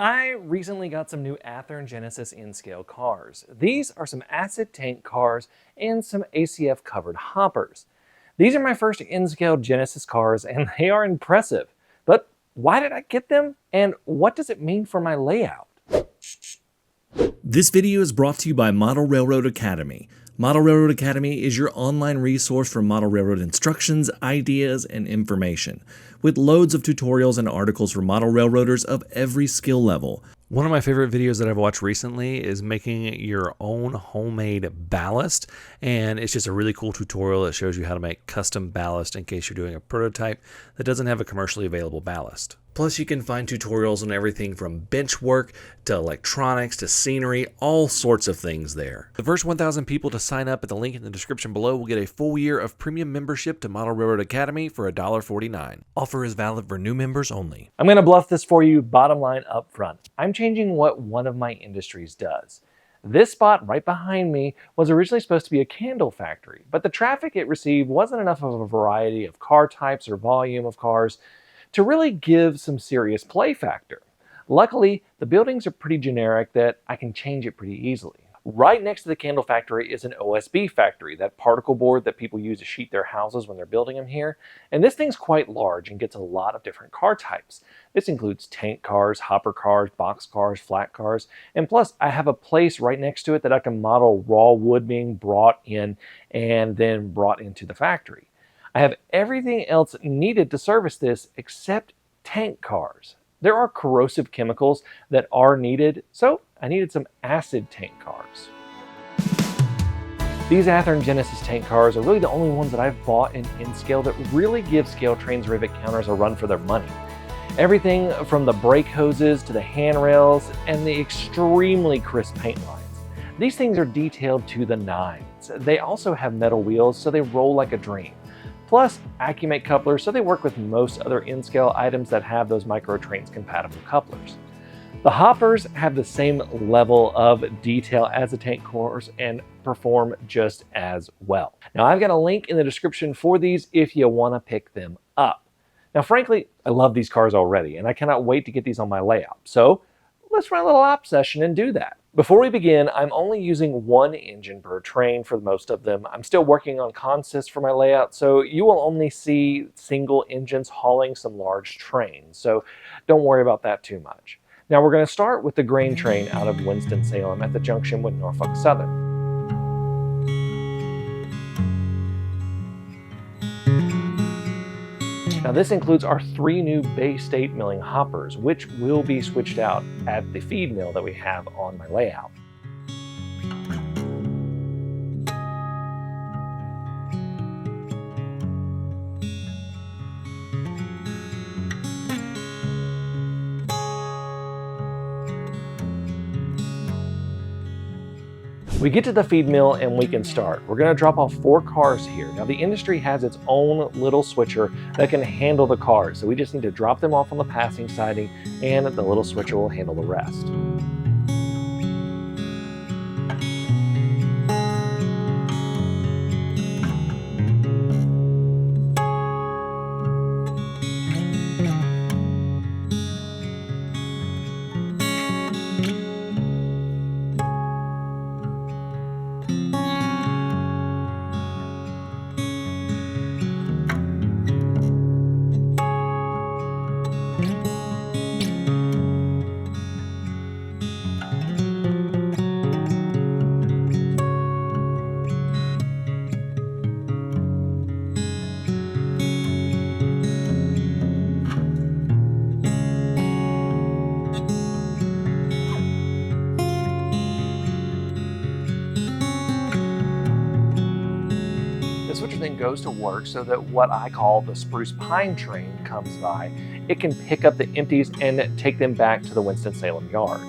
I recently got some new Athearn Genesis in-scale cars. These are some acid tank cars and some ACF covered hoppers. These are my first in-scale Genesis cars and they are impressive. But why did I get them? And what does it mean for my layout? This video is brought to you by Model Railroad Academy. Model Railroad Academy is your online resource for model railroad instructions, ideas, and information, with loads of tutorials and articles for model railroaders of every skill level. One of my favorite videos that I've watched recently is making your own homemade ballast, and it's just a really cool tutorial that shows you how to make custom ballast in case you're doing a prototype that doesn't have a commercially available ballast. Plus, you can find tutorials on everything from bench work to electronics to scenery, all sorts of things there. The first 1,000 people to sign up at the link in the description below will get a full year of premium membership to Model Railroad Academy for $1.49. Offer is valid for new members only. I'm going to bluff this for you bottom line up front. I'm changing what one of my industries does. This spot right behind me was originally supposed to be a candle factory, but the traffic it received wasn't enough of a variety of car types or volume of cars to really give some serious play factor. Luckily, the buildings are pretty generic that I can change it pretty easily. Right next to the candle factory is an OSB factory, that particle board that people use to sheet their houses when they're building them here. And this thing's quite large and gets a lot of different car types. This includes tank cars, hopper cars, box cars, flat cars, and plus I have a place right next to it that I can model raw wood being brought in and then brought into the factory. I have everything else needed to service this except tank cars. There are corrosive chemicals that are needed, so I needed some acid tank cars. These Athearn Genesis tank cars are really the only ones that I've bought in scale that really give scale trains rivet counters a run for their money. Everything from the brake hoses to the handrails and the extremely crisp paint lines. These things are detailed to the nines. They also have metal wheels, so they roll like a dream. Plus, Accumate couplers, so they work with most other in-scale items that have those micro-trains compatible couplers. The hoppers have the same level of detail as the tank cars and perform just as well. Now, I've got a link in the description for these if you want to pick them up. Now, frankly, I love these cars already, and I cannot wait to get these on my layout. So let's run a little op session and do that. Before we begin, I'm only using one engine per train for most of them. I'm still working on consist for my layout, so you will only see single engines hauling some large trains, so don't worry about that too much. Now we're going to start with the grain train out of Winston-Salem at the junction with Norfolk Southern. Now this includes our 3 new Bay State milling hoppers, which will be switched out at the feed mill that we have on my layout. We get to the feed mill and we can start. We're going to drop off 4 cars here. Now the industry has its own little switcher that can handle the cars, so we just need to drop them off on the passing siding and the little switcher will handle the rest. Then goes to work so that what I call the Spruce Pine train comes by. It can pick up the empties and take them back to the Winston-Salem yard.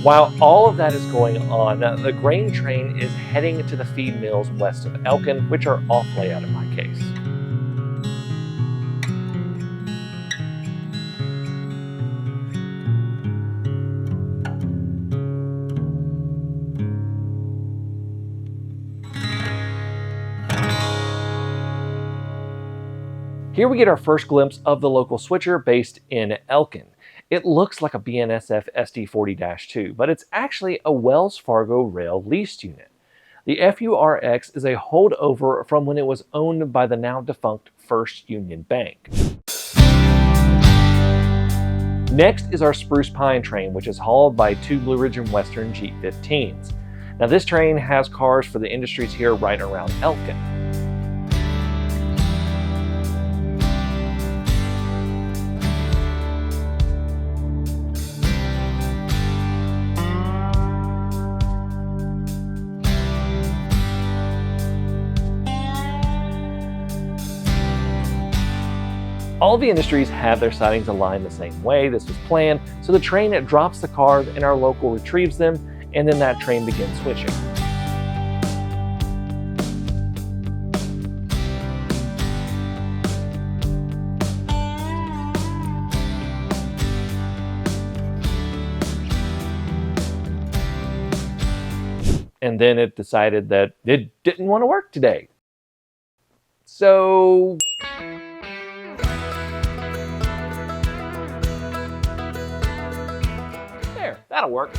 While all of that is going on, the grain train is heading to the feed mills west of Elkin, which are off layout in my case. Here we get our first glimpse of the local switcher based in Elkin. It looks like a BNSF SD40-2, but it's actually a Wells Fargo rail leased unit. The FURX is a holdover from when it was owned by the now defunct First Union Bank. Next is our Spruce Pine train, which is hauled by two Blue Ridge and Western G15s. Now this train has cars for the industries here right around Elkin. All the industries have their sidings aligned the same way. This was planned, so the train drops the cars and our local retrieves them, and then that train begins switching. And then it decided that it didn't want to work today. So that'll work.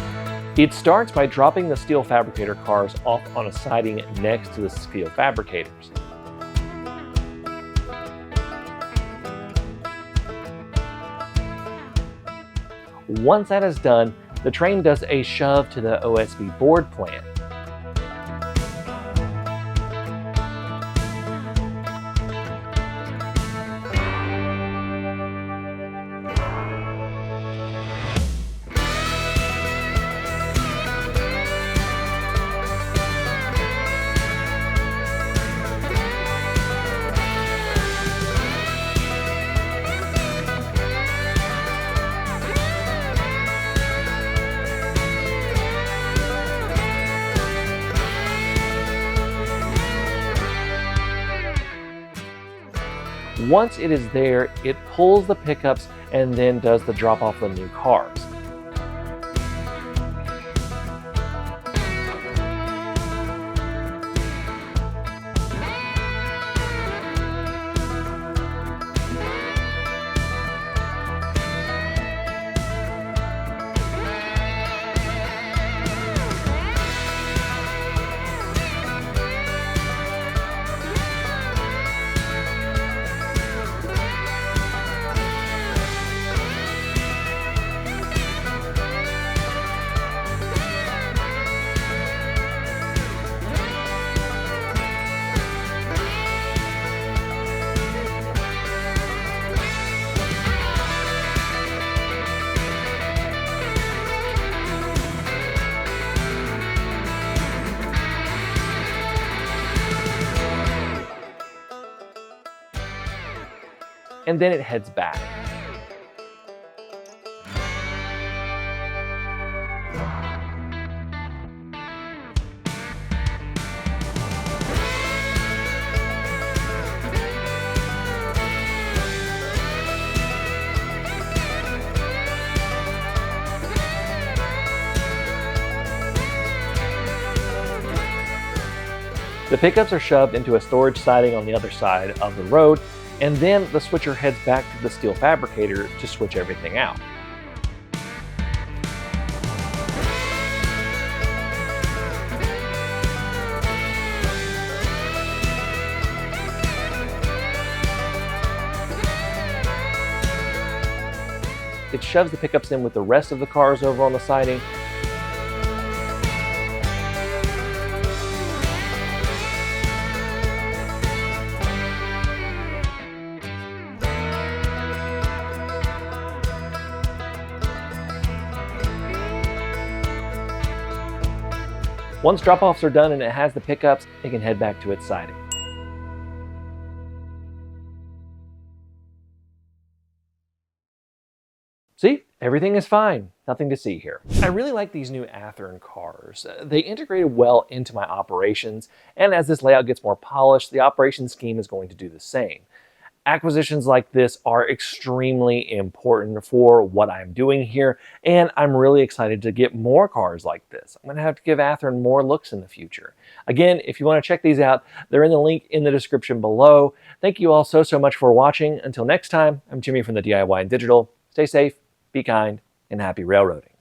It starts by dropping the steel fabricator cars off on a siding next to the steel fabricators. Once that is done, the train does a shove to the OSB board plant. Once it is there, it pulls the pickups and then does the drop off of new cars. And then it heads back. The pickups are shoved into a storage siding on the other side of the road, and then the switcher heads back to the steel fabricator to switch everything out. It shoves the pickups in with the rest of the cars over on the siding. Once drop-offs are done and it has the pickups, it can head back to its siding. See, Everything is fine. Nothing to see here. I really like these new Athearn cars. They integrated well into my operations, and as this layout gets more polished, the operation scheme is going to do the same. Acquisitions like this are extremely important for what I'm doing here, and I'm really excited to get more cars like this. I'm going to have to give Athearn more looks in the future. Again, if you want to check these out, they're in the link in the description below. Thank you all so much for watching. Until next time, I'm Jimmy from the DIY and Digital. Stay safe, be kind, and happy railroading.